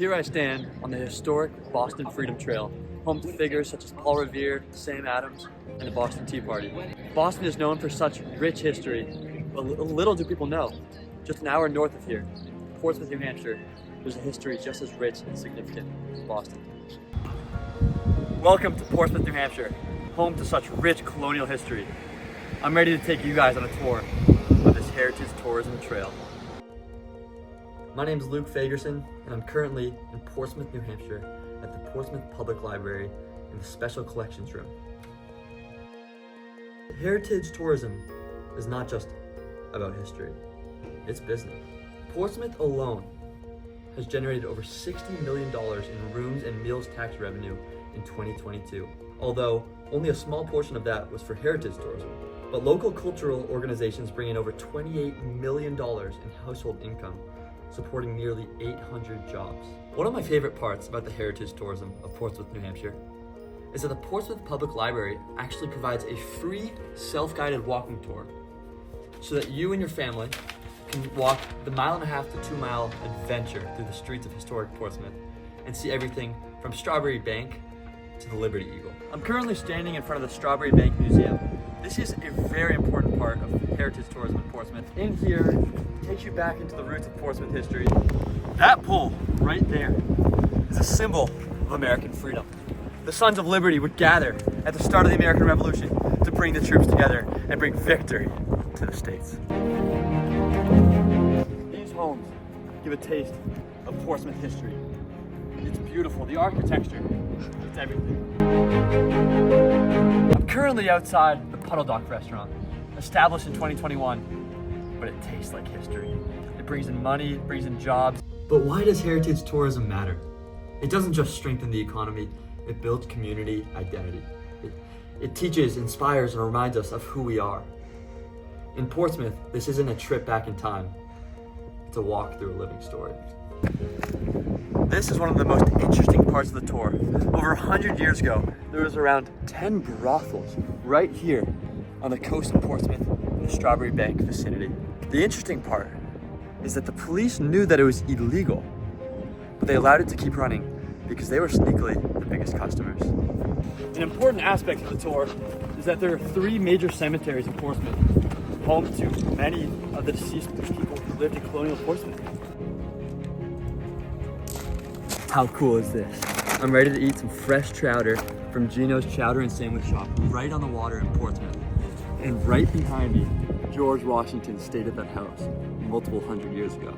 Here I stand on the historic Boston Freedom Trail, home to figures such as Paul Revere, Sam Adams, and the Boston Tea Party. Boston is known for such rich history, but little do people know. Just an hour north of here, Portsmouth, New Hampshire, there's a history just as rich and significant as Boston. Welcome to Portsmouth, New Hampshire, home to such rich colonial history. I'm ready to take you guys on a tour of this heritage tourism trail. My name is Luke Fagerson, and I'm currently in Portsmouth, New Hampshire at the Portsmouth Public Library in the Special Collections Room. Heritage tourism is not just about history, it's business. Portsmouth alone has generated over $60 million in rooms and meals tax revenue in 2022, although only a small portion of that was for heritage tourism. But local cultural organizations bring in over $28 million in household income, supporting nearly 800 jobs. One of my favorite parts about the heritage tourism of Portsmouth, New Hampshire, is that the Portsmouth Public Library actually provides a free self-guided walking tour so that you and your family can walk the 1.5 to 2 mile adventure through the streets of historic Portsmouth and see everything from Strawberry Bank to the Liberty Eagle. I'm currently standing in front of the Strawberry Bank Museum. This is a very important part of heritage tourism in Portsmouth. In here, it takes you back into the roots of Portsmouth history. That pole right there is a symbol of American freedom. The Sons of Liberty would gather at the start of the American Revolution to bring the troops together and bring victory to the States. These homes give a taste of Portsmouth history. It's beautiful, the architecture, it's everything. I'm currently outside the Puddle Dock restaurant, established in 2021, but it tastes like history. It brings in money, it brings in jobs. But why does heritage tourism matter? It doesn't just strengthen the economy, it builds community identity. It teaches, inspires, and reminds us of who we are. In Portsmouth, this isn't a trip back in time, it's a walk through a living story. This is one of the most interesting parts of the tour. Over 100 years ago, there was around 10 brothels right here on the coast of Portsmouth in the Strawberry Bank vicinity. The interesting part is that the police knew that it was illegal, but they allowed it to keep running because they were sneakily the biggest customers. An important aspect of the tour is that there are 3 major cemeteries in Portsmouth, home to many of the deceased people who lived in colonial Portsmouth. How cool is this? I'm ready to eat some fresh chowder from Gino's Chowder and Sandwich Shop right on the water in Portsmouth. And right behind me, George Washington stayed at that house multiple hundred years ago.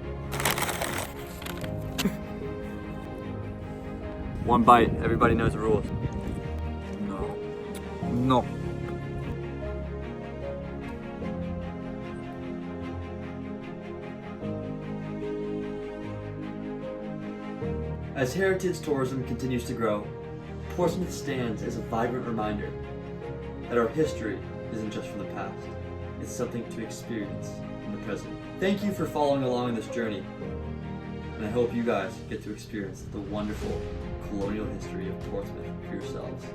One bite, everybody knows the rules. No. As heritage tourism continues to grow, Portsmouth stands as a vibrant reminder that our history isn't just from the past, it's something to experience in the present. Thank you for following along on this journey, and I hope you guys get to experience the wonderful colonial history of Portsmouth for yourselves.